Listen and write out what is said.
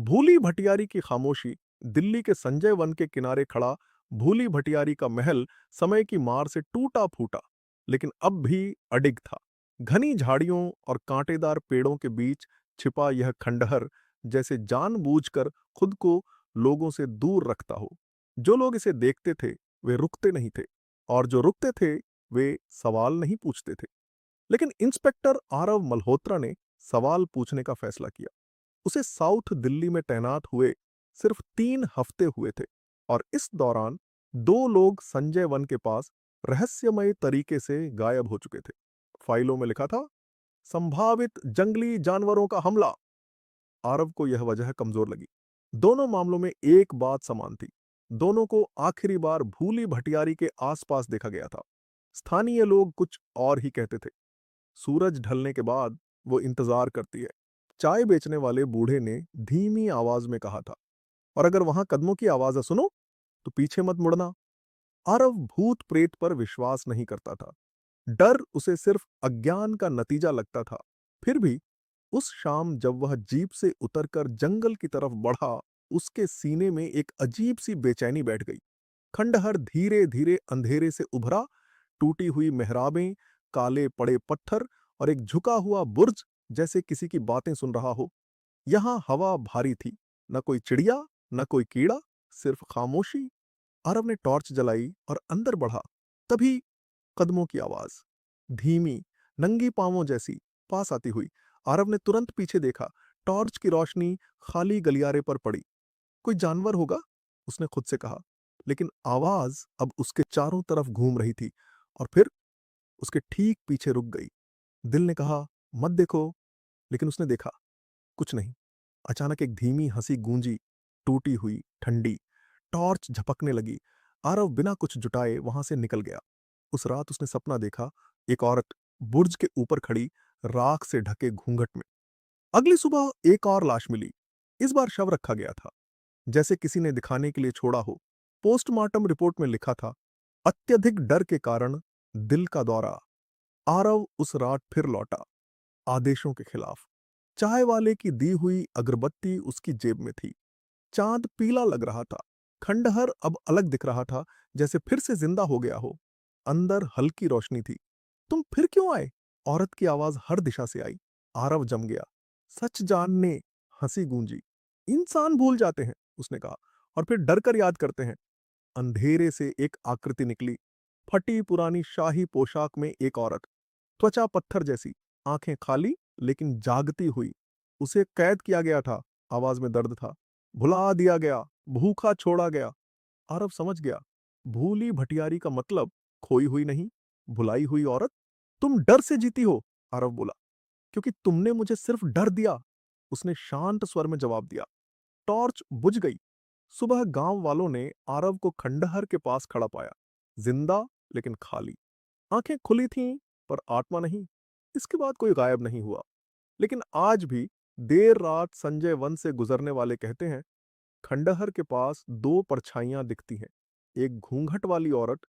भूली भटियारी की खामोशी। दिल्ली के संजय वन के किनारे खड़ा भूली भटियारी का महल समय की मार से टूटा फूटा, लेकिन अब भी अडिग था। घनी झाड़ियों और कांटेदार पेड़ों के बीच छिपा यह खंडहर जैसे जानबूझकर खुद को लोगों से दूर रखता हो। जो लोग इसे देखते थे वे रुकते नहीं थे, और जो रुकते थे वे सवाल नहीं पूछते थे। लेकिन इंस्पेक्टर आरव मल्होत्रा ने सवाल पूछने का फैसला किया। उसे साउथ दिल्ली में तैनात हुए सिर्फ 3 हफ्ते हुए थे, और इस दौरान 2 लोग संजय वन के पास रहस्यमय तरीके से गायब हो चुके थे। फाइलों में लिखा था, संभावित जंगली जानवरों का हमला। आरव को यह वजह कमजोर लगी। दोनों मामलों में एक बात समान थी, दोनों को आखिरी बार भूली भटियारी के आसपास देखा गया था। स्थानीय लोग कुछ और ही कहते थे। सूरज ढलने के बाद वो इंतजार करती है, चाय बेचने वाले बूढ़े ने धीमी आवाज में कहा था। और अगर वहां कदमों की आवाज सुनो तो पीछे मत मुड़ना। आरव भूत प्रेत पर विश्वास नहीं करता था। डर उसे सिर्फ अज्ञान का नतीजा लगता था। फिर भी उस शाम जब वह जीप से उतरकर जंगल की तरफ बढ़ा, उसके सीने में एक अजीब सी बेचैनी बैठ गई। खंडहर धीरे धीरे अंधेरे से उभरा। टूटी हुई मेहराबें, काले पड़े पत्थर और एक झुका हुआ बुर्ज जैसे किसी की बातें सुन रहा हो। यहां हवा भारी थी, न कोई चिड़िया, न कोई कीड़ा, सिर्फ खामोशी। अरब ने टॉर्च जलाई और अंदर बढ़ा। तभी कदमों की आवाज, धीमी, नंगी पांवों जैसी, पास आती हुई। आरव ने तुरंत पीछे देखा। टॉर्च की रोशनी खाली गलियारे पर पड़ी। कोई जानवर होगा, उसने खुद से कहा। लेकिन आवाज अब उसके चारों तरफ घूम रही थी, और फिर उसके ठीक पीछे रुक गई। दिल ने कहा, मत देखो, लेकिन उसने देखा। कुछ नहीं। अचानक एक धीमी हंसी गूंजी, टूटी हुई, ठंडी। टॉर्च झपकने लगी। आरव बिना कुछ जुटाए वहां से निकल गया। उस रात उसने सपना देखा, एक औरत बुर्ज के ऊपर खड़ी, राख से ढके घूंघट में। अगली सुबह एक और लाश मिली। इस बार शव रखा गया था, जैसे किसी ने दिखाने के लिए छोड़ा हो। पोस्टमार्टम रिपोर्ट में लिखा था, अत्यधिक डर के कारण दिल का दौरा। आरव उस रात फिर लौटा, आदेशों के खिलाफ। चाय वाले की दी हुई अगरबत्ती उसकी जेब में थी। चांद पीला लग रहा था। खंडहर अब अलग दिख रहा था, जैसे फिर से जिंदा हो गया हो। अंदर हल्की रोशनी थी। तुम फिर क्यों आए? औरत की आवाज हर दिशा से आई। आरव जम गया। सच जानने। हंसी गूंजी। इंसान भूल जाते हैं, उसने कहा, और फिर डर कर याद करते हैं। अंधेरे से एक आकृति निकली। फटी पुरानी शाही पोशाक में एक औरत, त्वचा पत्थर जैसी, आंखें खाली लेकिन जागती हुई। उसे कैद किया गया था। आवाज में दर्द था। भुला दिया गया, भूखा छोड़ा गया। आरव समझ गया, भूली भटियारी का मतलब खोई हुई नहीं, भुलाई हुई औरत। तुम डर से जीती हो, आरव बोला, क्योंकि तुमने मुझे सिर्फ डर दिया, उसने शांत स्वर में जवाब दिया। टॉर्च बुझ गई। सुबह गांव वालों ने आरव को खंडहर के पास खड़ा पाया, जिंदा लेकिन खाली। आंखें खुली थीं, पर आत्मा नहीं। इसके बाद कोई गायब नहीं हुआ। लेकिन आज भी देर रात संजय वन से गुजरने वाले कहते हैं, खंडहर के पास 2 परछाइयां दिखती हैं। एक घूंघट वाली औरत